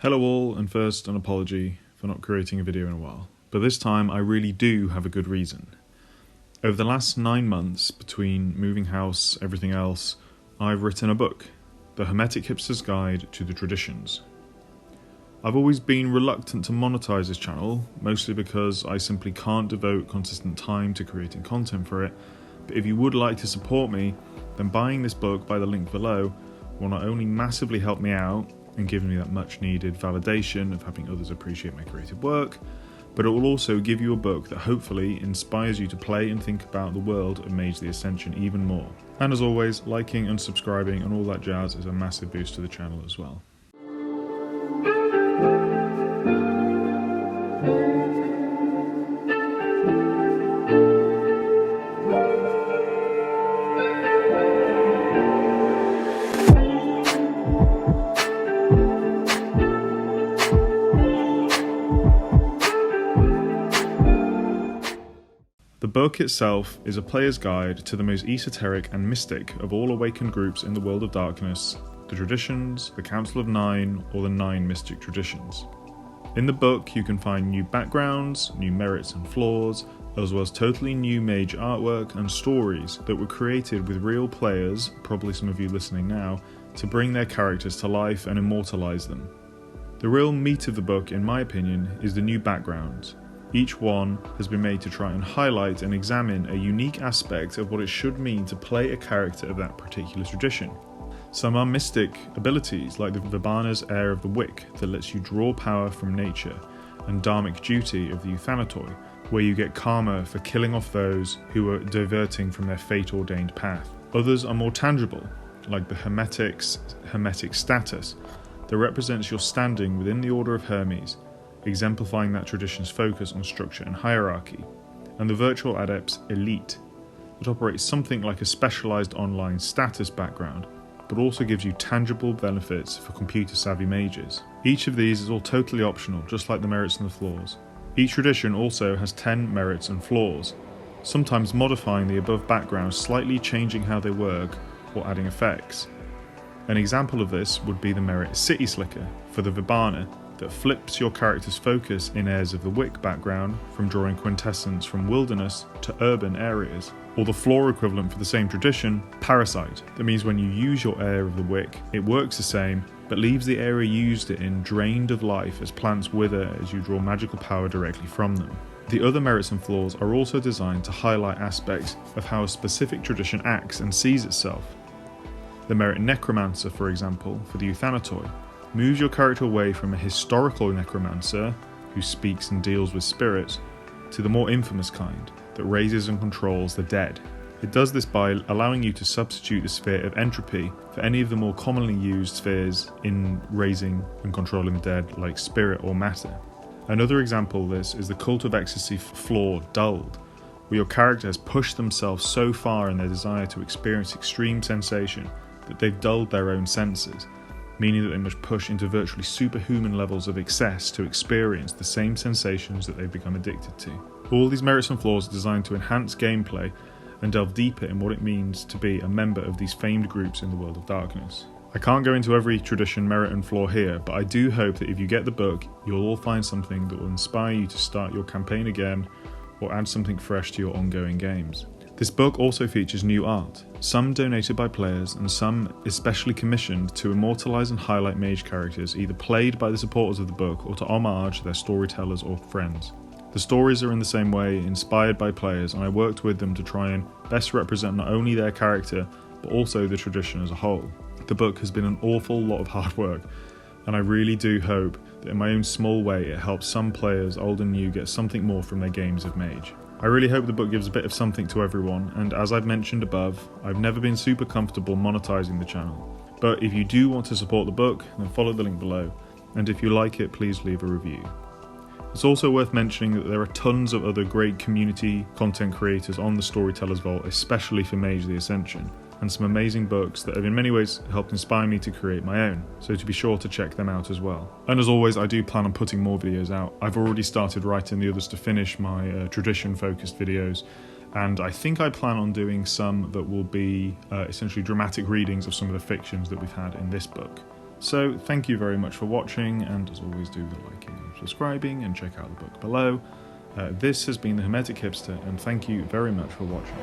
Hello all, and first an apology for not creating a video in a while, but this time I really do have a good reason. Over the last 9 months, between moving house, everything else, I've written a book, The Hermetic Hipster's Guide to the Traditions. I've always been reluctant to monetize this channel, mostly because I simply can't devote consistent time to creating content for it, but if you would like to support me, then buying this book by the link below will not only massively help me out and give me that much needed validation of having others appreciate my creative work, but it will also give you a book that hopefully inspires you to play and think about the world of Mage the Ascension even more. And as always, liking and subscribing and all that jazz is a massive boost to the channel as well. The book itself is a player's guide to the most esoteric and mystic of all awakened groups in the world of darkness, the traditions, the Council of Nine, or the 9 mystic traditions. In the book you can find new backgrounds, new merits and flaws, as well as totally new mage artwork and stories that were created with real players, probably some of you listening now, to bring their characters to life and immortalize them. The real meat of the book, in my opinion, is the new backgrounds. Each one has been made to try and highlight and examine a unique aspect of what it should mean to play a character of that particular tradition. Some are mystic abilities, like the Vibhana's Heir of the Wick that lets you draw power from nature, and Dharmic Duty of the Euthanatoi, where you get karma for killing off those who are diverting from their fate-ordained path. Others are more tangible, like the Hermetic's Hermetic Status, that represents your standing within the Order of Hermes, exemplifying that tradition's focus on structure and hierarchy, and the Virtual Adept's Elite, that operates something like a specialised online status background, but also gives you tangible benefits for computer-savvy mages. Each of these is all totally optional, just like the merits and the flaws. Each tradition also has 10 merits and flaws, sometimes modifying the above background, slightly changing how they work, or adding effects. An example of this would be the merit City Slicker for the Vibhana, that flips your character's focus in Heirs of the Wick background from drawing quintessence from wilderness to urban areas. Or the flaw equivalent for the same tradition, Parasite, that means when you use your Heir of the Wick, it works the same, but leaves the area you used it in drained of life as plants wither as you draw magical power directly from them. The other merits and flaws are also designed to highlight aspects of how a specific tradition acts and sees itself. The merit Necromancer, for example, for the Euthanatoi, moves your character away from a historical necromancer, who speaks and deals with spirits, to the more infamous kind, that raises and controls the dead. It does this by allowing you to substitute the sphere of entropy for any of the more commonly used spheres in raising and controlling the dead, like spirit or matter. Another example of this is the Cult of Ecstasy flaw Dulled, where your character has pushed themselves so far in their desire to experience extreme sensation that they've dulled their own senses, meaning that they must push into virtually superhuman levels of excess to experience the same sensations that they've become addicted to. All these merits and flaws are designed to enhance gameplay and delve deeper in what it means to be a member of these famed groups in the world of darkness. I can't go into every tradition, merit and flaw here, but I do hope that if you get the book, you'll all find something that will inspire you to start your campaign again or add something fresh to your ongoing games. This book also features new art, some donated by players and some especially commissioned to immortalise and highlight mage characters either played by the supporters of the book or to homage their storytellers or friends. The stories are in the same way inspired by players, and I worked with them to try and best represent not only their character but also the tradition as a whole. The book has been an awful lot of hard work, and I really do hope that in my own small way it helps some players, old and new, get something more from their games of Mage. I really hope the book gives a bit of something to everyone, and as I've mentioned above, I've never been super comfortable monetizing the channel. But if you do want to support the book, then follow the link below, and if you like it, please leave a review. It's also worth mentioning that there are tons of other great community content creators on the Storytellers Vault, especially for Mage the Ascension, and some amazing books that have in many ways helped inspire me to create my own, so to be sure to check them out as well. And as always, I do plan on putting more videos out. I've already started writing the others to finish my tradition-focused videos, and I think I plan on doing some that will be essentially dramatic readings of some of the fictions that we've had in this book. So thank you very much for watching, and as always do the liking and subscribing, and check out the book below. This has been the Hermetic Hipster, and thank you very much for watching.